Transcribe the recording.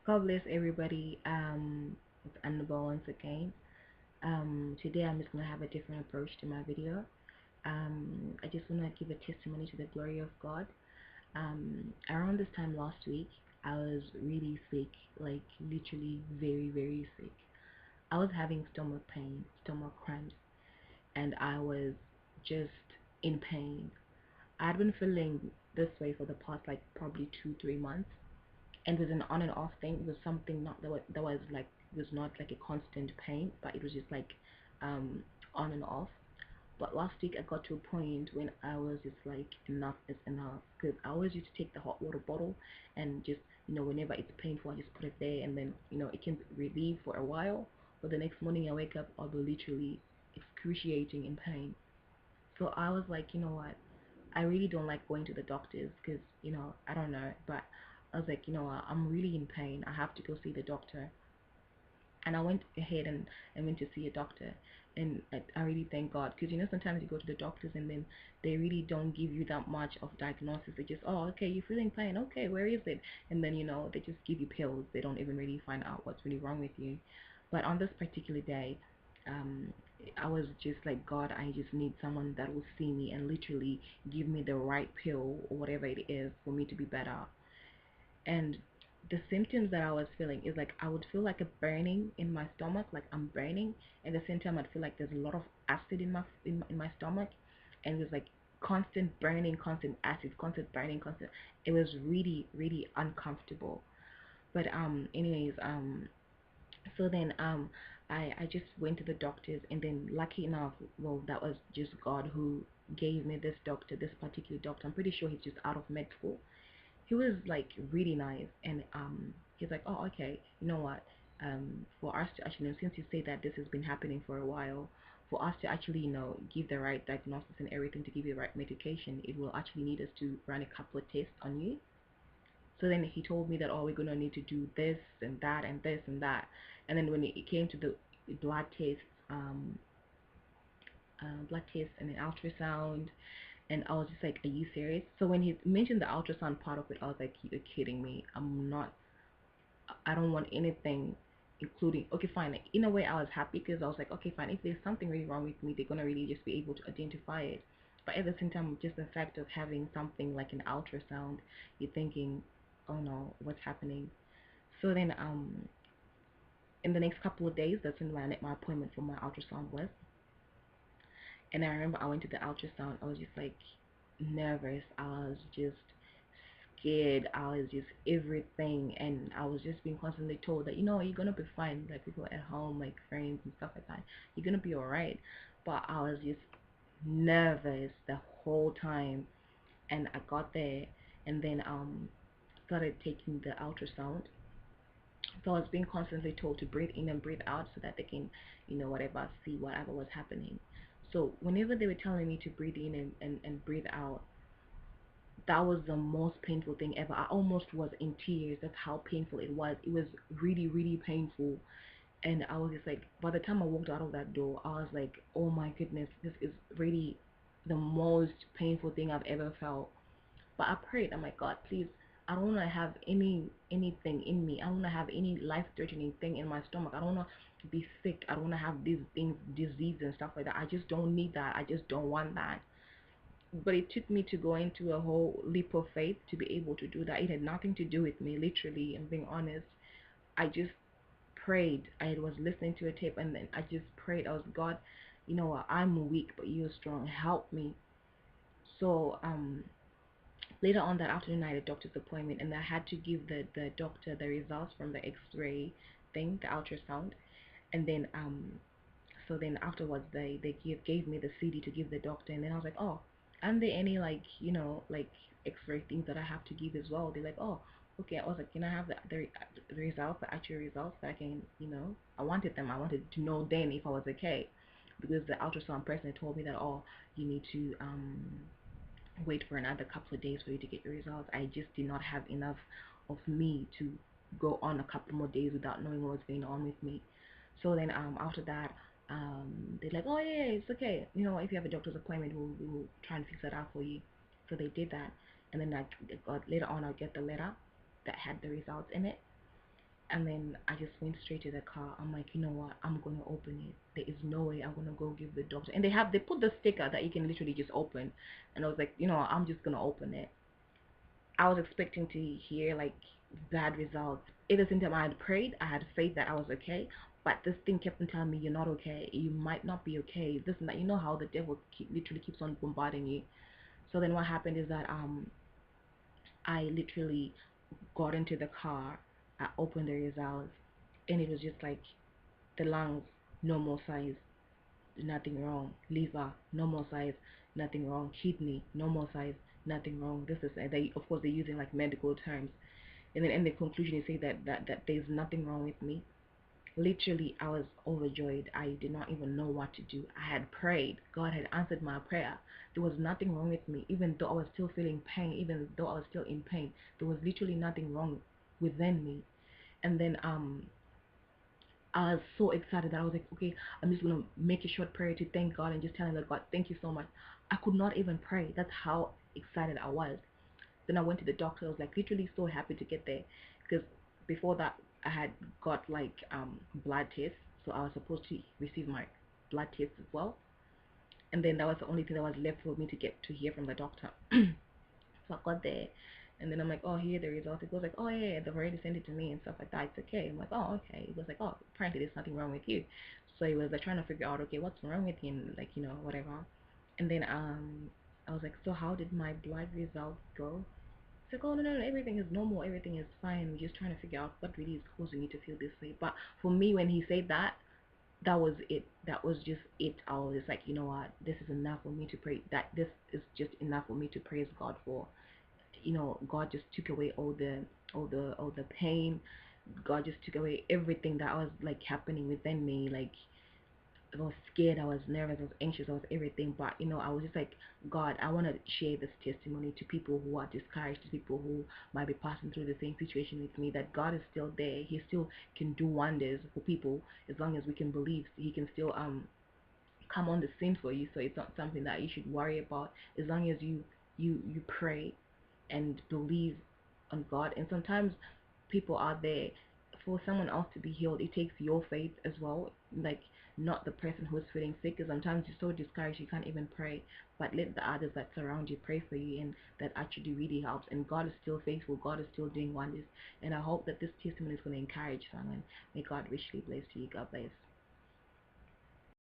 God bless everybody. It's Annabelle once again. Today I'm just gonna have a different approach to my video. I just wanna give a testimony to the glory of God. Around this time last week, I was really sick, like literally very, very sick. I was having stomach pain, stomach cramps, and I was just in pain. I'd been feeling this way for the past like probably 2, 3 months, and it was an on and off thing. It was something not that was like was not like a constant pain, but it was just like um on and off. But last week I got to a point when I was just like enough is enough, because I always used to take the hot water bottle and just whenever it's painful I just put it there, and then it can relieve for a while. But the next morning I wake up, I'll be literally excruciating in pain. So I was like, you know what? I really don't like going to the doctors because, I don't know, but I was like, I'm really in pain. I have to go see the doctor. And I went ahead and went to see a doctor. And I really thank God, because, sometimes you go to the doctors and then they really don't give you that much of diagnosis. They just, oh, okay, you're feeling pain. Okay, where is it? And then, they just give you pills. They don't even really find out what's really wrong with you. But on this particular day, um, I was just like, God, I just need someone that will see me and literally give me the right pill or whatever it is for me to be better. And the symptoms that I was feeling is like I would feel like a burning in my stomach, like I'm burning, and at the same time I'd feel like there's a lot of acid in my stomach, and it was like constant burning, constant acid, constant burning, constant. It was really really uncomfortable. But anyways, so then I just went to the doctors, and then lucky enough, well, that was just God who gave me this doctor, this particular doctor. I'm pretty sure he's just out of med school. He was like really nice, and he's like, oh, okay, you know what, for us to actually, since you say that this has been happening for a while, for us to actually give the right diagnosis and everything, to give you the right medication, it will actually need us to run a couple of tests on you. So then he told me that, oh, we're gonna need to do this and that and this and that. And then when it came to the blood tests, um blood tests and an ultrasound, and I was just like, are you serious? So when he mentioned the ultrasound part of it, I was like, you're kidding me. I'm not, I don't want anything including, okay, fine. In a way, I was happy because I was like, okay, fine. If there's something really wrong with me, they're going to really just be able to identify it. But at the same time, just the fact of having something like an ultrasound, you're thinking, oh no, what's happening? So then, in the next couple of days, that's when my appointment for my ultrasound was. And I remember I went to the ultrasound. I was just like nervous. I was just scared. I was just everything, and I was just being constantly told that you're gonna be fine. Like people at home, like friends and stuff like that, you're gonna be alright. But I was just nervous the whole time, and I got there, and then started taking the ultrasound. So I was being constantly told to breathe in and breathe out so that they can, whatever, see whatever was happening. So whenever they were telling me to breathe in and breathe out, that was the most painful thing ever. I almost was in tears. That's how painful it was. It was really, really painful. And I was just like, by the time I walked out of that door, I was like, oh my goodness, this is really the most painful thing I've ever felt. But I prayed, I'm like, God, please, I don't want to have anything in me. I don't want to have any life-threatening thing in my stomach. I don't want to be sick. I don't want to have these things, disease and stuff like that. I just don't need that. I just don't want that. But it took me to go into a whole leap of faith to be able to do that. It had nothing to do with me, literally, and being honest. I just prayed. I was listening to a tape, and then I just prayed. I was, God, you know what, I'm weak, but you're strong. Help me. So later on that afternoon, I had a doctor's appointment, and I had to give the doctor the results from the X-ray thing, the ultrasound, and then so then afterwards they gave me the CD to give the doctor, and then I was like, oh, aren't there any like like X-ray things that I have to give as well? They're like, oh, okay. I was like, can I have the results, the actual results, that I can, I wanted them. I wanted to know then if I was okay, because the ultrasound person told me that, oh, you need to wait for another couple of days for you to get your results. I just did not have enough of me to go on a couple more days without knowing what was going on with me. So then after that, they're like, oh yeah, it's okay. If you have a doctor's appointment, we'll try and fix that out for you. So they did that, and then later on I'll get the letter that had the results in it. And then I just went straight to the car. I'm like, you know what? I'm gonna open it. There is no way I'm gonna go give the doctor. And they put the sticker that you can literally just open. And I was like, you know, I'm just gonna open it. I was expecting to hear like bad results. At the same time, I had prayed. I had faith that I was okay. But this thing kept on telling me, you're not okay. You might not be okay. This and that. You know how the devil literally keeps on bombarding you. So then what happened is that I literally got into the car. I opened the results, and it was just like the lungs, normal size, nothing wrong. Liver, normal size, nothing wrong. Kidney, normal size, nothing wrong. This is they of course they're using like medical terms, and then in the conclusion they say that there's nothing wrong with me. Literally, I was overjoyed. I did not even know what to do. I had prayed. God had answered my prayer. There was nothing wrong with me, even though I was still feeling pain, even though I was still in pain. There was literally nothing wrong within me. And then I was so excited that I was like, okay, I'm just gonna make a short prayer to thank God and just tell him that God, thank you so much. I could not even pray. That's how excited I was. Then I went to the doctor. I was like literally so happy to get there because before that I had got like blood tests, so I was supposed to receive my blood tests as well. And then that was the only thing that was left for me to get to hear from the doctor. So I got there, and then I'm like, oh, here the results. It goes like, oh yeah, they've already sent it to me and stuff like that. It's okay. I'm like, oh okay. It was like, oh, apparently there's nothing wrong with you. So he was like trying to figure out, okay, what's wrong with you, and like whatever. And then I was like, so how did my blood results go? It's like, oh no, everything is normal, everything is fine. We're just trying to figure out what really is causing you to feel this way. But for me, when he said that, that was it. That was just it. I was just like, you know what, this is enough for me to pray. That this is just enough for me to praise God for. God just took away all the pain. God just took away everything that was like happening within me. Like I was scared, I was nervous, I was anxious, I was everything. But I was just like, God, I want to share this testimony to people who are discouraged, to people who might be passing through the same situation with me. That God is still there. He still can do wonders for people as long as we can believe. He can still come on the scene for you. So it's not something that you should worry about as long as you pray and believe on God. And sometimes people are there for someone else to be healed. It takes your faith as well, like not the person who's feeling sick. Because sometimes you're so discouraged you can't even pray, but let the others that surround you pray for you, and that actually really helps. And God is still faithful. God is still doing wonders. And I hope that this testimony is going to encourage someone. May God richly bless you. God bless.